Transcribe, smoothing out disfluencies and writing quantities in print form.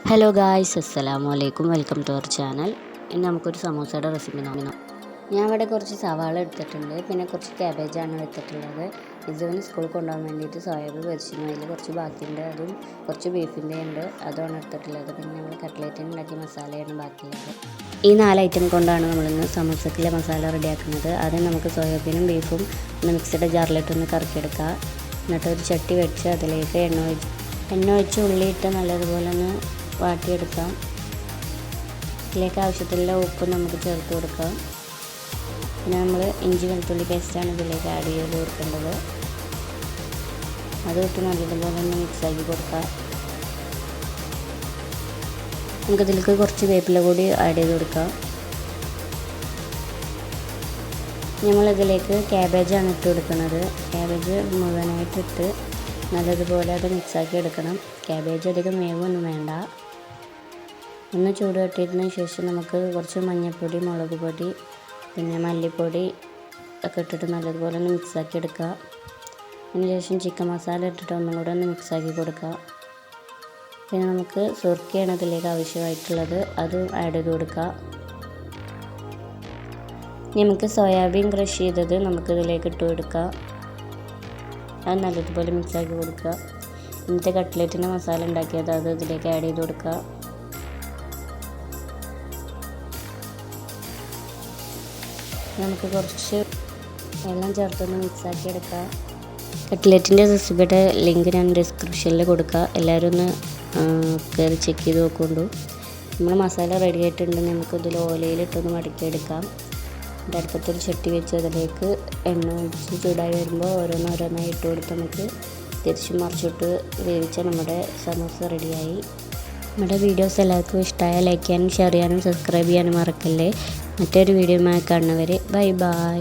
Hello guys, അസ്സലാമു അലൈക്കും. Welcome to our channel. ഇന്ന് നമുക്കൊരു സമൂസയുടെ റെസിപ്പി നോക്കാം. ഞാൻ ഇവിടെ കുറച്ച് സവാള എടുത്തിട്ടുണ്ട്, പിന്നെ കുറച്ച് ക്യാബേജാണ് എടുത്തിട്ടുള്ളത്. ഇതുവരെ സ്കൂളിൽ കൊണ്ടുപോകാൻ വേണ്ടിയിട്ട് സോയാബീൻ പൊരിച്ചിരുന്നു. അതിൽ കുറച്ച് ബാക്കിയുണ്ട്, അതും കുറച്ച് ബീഫിൻ്റെ ഉണ്ട്, അതുമാണ് എടുത്തിട്ടുള്ളത്. പിന്നെ നമ്മൾ കട്ട്ലേറ്റിന് ഉണ്ടാക്കിയ മസാലയാണ് ബാക്കിയുള്ളത്. ഈ 4 ഐറ്റം കൊണ്ടാണ് നമ്മളിന്ന് സമൂസക്കിലെ മസാല റെഡിയാക്കുന്നത്. ആദ്യം നമുക്ക് സോയാബീനും ബീഫും ഒന്ന് മിക്സിയുടെ ജാറിലിട്ടൊന്ന് കറക്കിയെടുക്കുക. എന്നിട്ട് ഒരു ചട്ടി വെച്ച് അതിലേക്ക് എണ്ണ ഒഴിച്ച് ഉള്ളിയിട്ട് നല്ലതുപോലെ ഒന്ന് വാട്ടിയെടുക്കാം. ഇതിലേക്ക് ആവശ്യത്തിലുള്ള ഉപ്പ് നമുക്ക് ചേർത്ത് കൊടുക്കാം. പിന്നെ നമ്മൾ ഇഞ്ചി വെളുത്തുള്ളി പേസ്റ്റാണ് ഇതിലേക്ക് ആഡ് ചെയ്ത് കൊടുക്കേണ്ടത്. അത് ഇട്ട് നല്ലതുപോലെ ഒന്ന് മിക്സാക്കി കൊടുക്കാം. നമുക്കിതിലേക്ക് കുറച്ച് വേപ്പില കൂടി ആഡ് ചെയ്ത് കൊടുക്കാം. നമ്മളിതിലേക്ക് ക്യാബേജാണ് ഇട്ട് കൊടുക്കുന്നത്. ക്യാബേജ് മുഴുവനായിട്ടിട്ട് നല്ലതുപോലെ അത് മിക്സാക്കി എടുക്കണം. ക്യാബേജ് അധികം വേവൊന്നും വേണ്ട. ഒന്ന് ചൂട് തട്ടിയതിന് ശേഷം നമുക്ക് കുറച്ച് മഞ്ഞൾപ്പൊടി, മുളക് പൊടി, പിന്നെ മല്ലിപ്പൊടി ഒക്കെ ഇട്ടിട്ട് നല്ലതുപോലെ ഒന്ന് മിക്സാക്കി എടുക്കുക. അതിന് ശേഷം ചിക്കൻ മസാല ഇട്ടിട്ട് ഒന്നും കൂടെ ഒന്ന് മിക്സാക്കി കൊടുക്കുക. പിന്നെ നമുക്ക് സുർക്കയാണ് ഇതിലേക്ക് ആവശ്യമായിട്ടുള്ളത്, അത് ആഡ് ചെയ്ത് കൊടുക്കുക. നമുക്ക് സോയാബീൻ ക്രഷ് ചെയ്തത് നമുക്കിതിലേക്ക് ഇട്ട് കൊടുക്കുക. അത് നല്ലതുപോലെ മിക്സാക്കി കൊടുക്കുക. ഇന്നത്തെ കട്ട്ലേറ്റിൻ്റെ മസാല ഉണ്ടാക്കിയത് അത് ഇതിലേക്ക് ആഡ് ചെയ്ത് കൊടുക്കുക. നമുക്ക് കുറച്ച് വെള്ളം ചേർത്തൊന്ന് മിക്സാക്കി എടുക്കാം. കട്ട്ലേറ്റിൻ്റെ റെസിപ്പിയുടെ ലിങ്ക് ഞാൻ ഡിസ്ക്രിപ്ഷനിൽ കൊടുക്കുക. എല്ലാവരും ഒന്ന് കയറി ചെക്ക് ചെയ്ത് നോക്കൊണ്ടു. നമ്മൾ മസാല റെഡി ആയിട്ടുണ്ട്. നമുക്കിതിൽ ഓലയിലിട്ടൊന്ന് മടക്കിയെടുക്കാം. അടുപ്പത്തൊരു ചട്ടി വെച്ച് അതിലേക്ക് എണ്ണ ഒഴിച്ച് ചൂടായി വരുമ്പോൾ ഓരോന്നോരോന്നായി ഇട്ട് കൊടുത്ത് നമുക്ക് തിരിച്ച് മറിച്ചിട്ട് വേവിച്ചാൽ നമ്മുടെ സമൂസ റെഡിയായി. നമ്മുടെ വീഡിയോസ് എല്ലാവർക്കും ഇഷ്ടമായ ലൈക്ക് ചെയ്യാനും ഷെയർ ചെയ്യാനും സബ്സ്ക്രൈബ് ചെയ്യാനും മറക്കല്ലേ. മറ്റൊരു വീഡിയോയുമായി കാണുന്നവരെ ബൈ ബൈ.